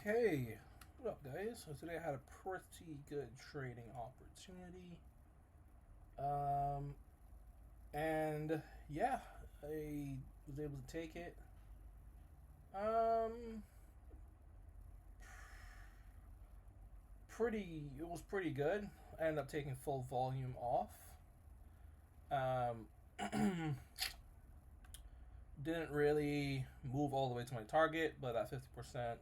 Okay, what up, guys? So today I had a pretty good trading opportunity. Um, and yeah, I was able to take it. Um, it was pretty good. I ended up taking full volume off. Um, didn't really move all the way to my target, but at 50%,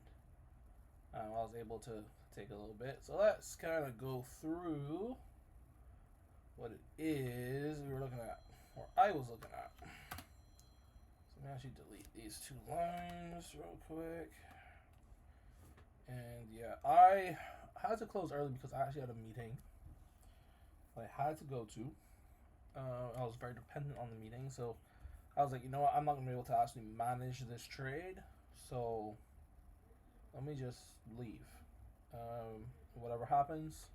I was able to take a little bit. So let's kind of go through what it is we were looking at, or I was looking at. So let me actually delete these two lines real quick. And yeah, I had to close early because I actually had a meeting I had to go to. I was very dependent on the meeting, so I was like, you know what, I'm not gonna be able to actually manage this trade, so let me just leave. Whatever happens,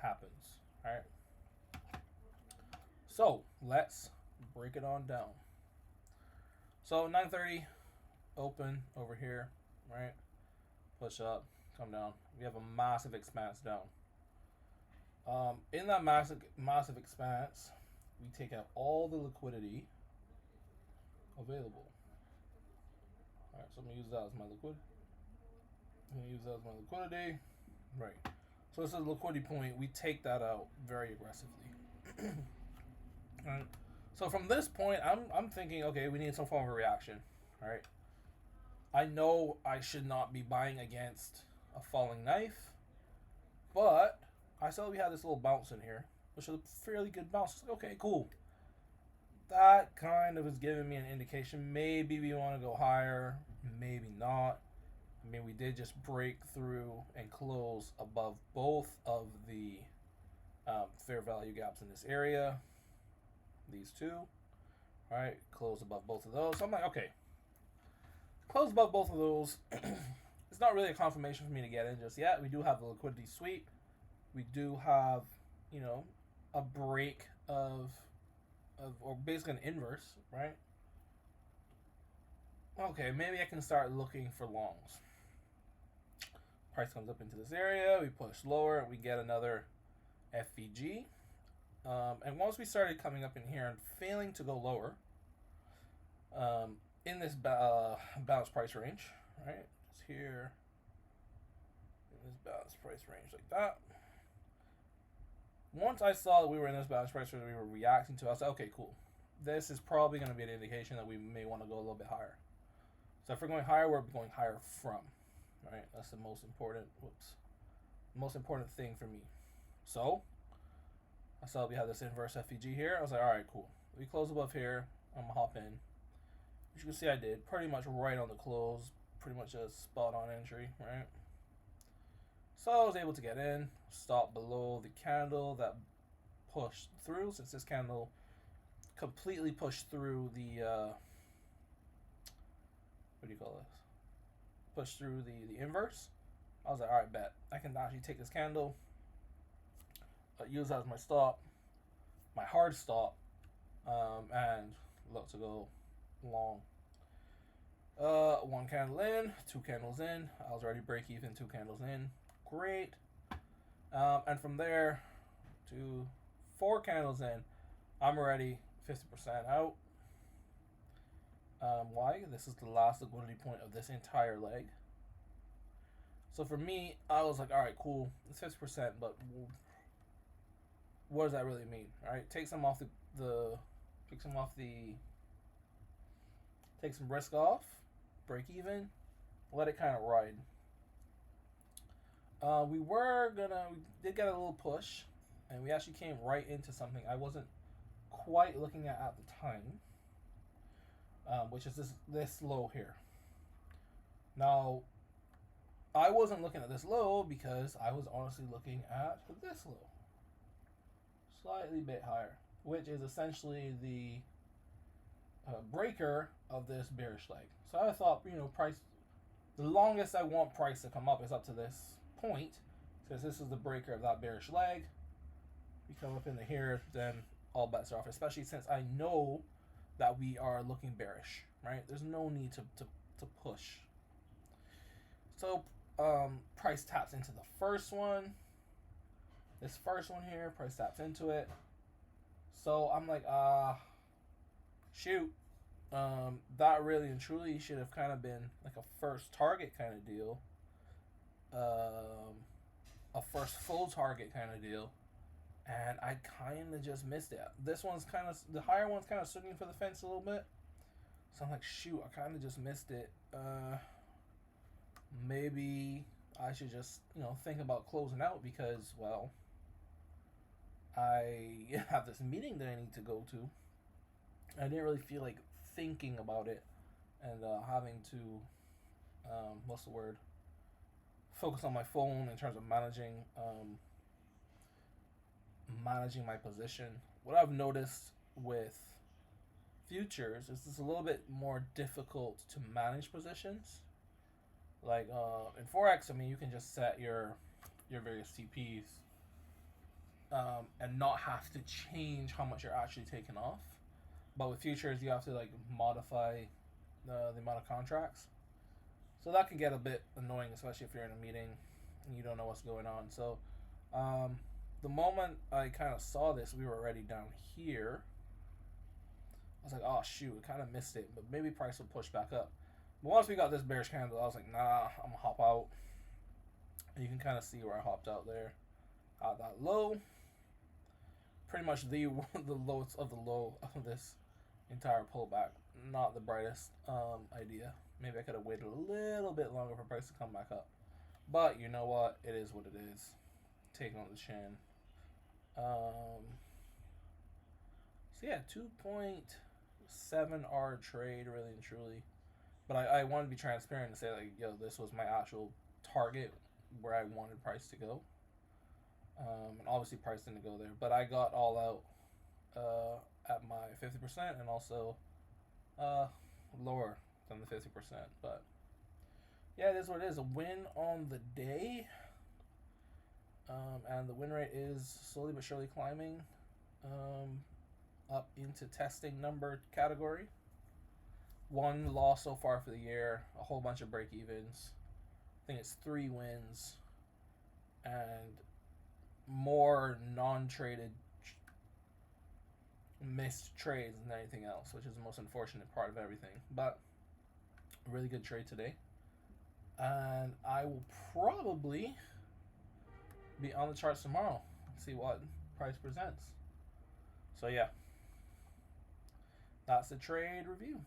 happens. All right. So let's break it on down. So 9:30 open over here, right? Push up, come down. We have a massive expanse down. In that massive expanse, we take out all the liquidity available. All right, so I'm gonna use that as my liquidity. I'm gonna use that as my liquidity. Right. So this is a liquidity point. We take that out very aggressively. All right. So from this point, I'm thinking, okay, we need some form of a reaction. All right. I know I should not be buying against a falling knife, but I saw we had this little bounce in here, which is a fairly good bounce. Like, okay, cool. That kind of is giving me an indication. Maybe we want to go higher, maybe not. I mean, we did just break through and close above both of the fair value gaps in this area. These two. All right, close above both of those. So I'm like, okay, close above both of those. It's not really a confirmation for me to get in just yet. We do have the liquidity sweep. We do have, you know, a break of or basically an inverse, right? Okay, maybe I can start looking for longs. Price comes up into this area. We push lower. We get another FVG. And once we started coming up in here and failing to go lower, in this balanced price range, right? Just here, in this balanced price range like that. Once I saw that we were in this balanced price range we were reacting to, I was like, okay, cool. This is probably going to be an indication that we may want to go a little bit higher. So if we're going higher, we're going higher from, right? That's the most important, most important thing for me. So I saw we have this inverse FEG here. I was like, all right, cool. We close above here. I'm going to hop in. As you can see, I did pretty much right on the close. Pretty much a spot on entry, right? So I was able to get in, stop below the candle that pushed through. Since this candle completely pushed through the, what do you call this? Pushed through the inverse. I was like, all right, bet. I can actually take this candle, use that as my stop, my hard stop, and look to go long. One candle in, two candles in. I was already break even, two candles in. Great. And from there to 4 candles in, I'm already 50% out. Why? This is the last liquidity point of this entire leg. So for me, I was like, all right, cool. It's 50%, but what does that really mean? All right, take some risk off, break even, let it kind of ride. We did get a little push, and we actually came right into something I wasn't quite looking at the time, which is this low here. Now, I wasn't looking at this low because I was honestly looking at this low, slightly bit higher, which is essentially the breaker of this bearish leg. So I thought, price, the longest I want price to come up is up to this point, because this is the breaker of that bearish leg. We come up into here, then all bets are off, especially since I know that we are looking bearish, right? There's no need to push. So price taps into the first one. This first one here, price taps into it. So I'm like, shoot. That really and truly should have kind of been like a first target kind of deal. A first full target kind of deal. And I kind of just missed it. This one's kind of, the higher one's kind of swinging for the fence a little bit. So I'm like, shoot, I kind of just missed it. Maybe I should just, think about closing out because, well, I have this meeting that I need to go to. I didn't really feel like thinking about it and having to, what's the word? Focus on my phone in terms of managing my position. What I've noticed with futures is it's a little bit more difficult to manage positions. Like in forex, I mean, you can just set your various TPs and not have to change how much you're actually taking off. But with futures, you have to like modify the amount of contracts. So that can get a bit annoying, especially if you're in a meeting and you don't know what's going on. So the moment I kind of saw this, we were already down here. I was like, oh shoot, I kind of missed it, but maybe price will push back up. But once we got this bearish candle, I was like, nah, I'm gonna hop out. And you can kind of see where I hopped out there at that low. Pretty much the lowest of the low of this entire pullback. Not the brightest idea. Maybe I could have waited a little bit longer for price to come back up. But you know what? It is what it is. Taking on the chin. So yeah, 2.7R trade, really and truly. But I want to be transparent and say like, yo, this was my actual target where I wanted price to go. And obviously price didn't go there, but I got all out at my 50% and also lower than the 50%. But yeah, it is what it is. A win on the day. And the win rate is slowly but surely climbing up into testing number category. One loss so far for the year, a whole bunch of break evens. I think it's 3 wins and more non-traded missed trades than anything else, which is the most unfortunate part of everything. But a really good trade today. And I will probably be on the charts tomorrow, see what price presents. So yeah, that's the trade review.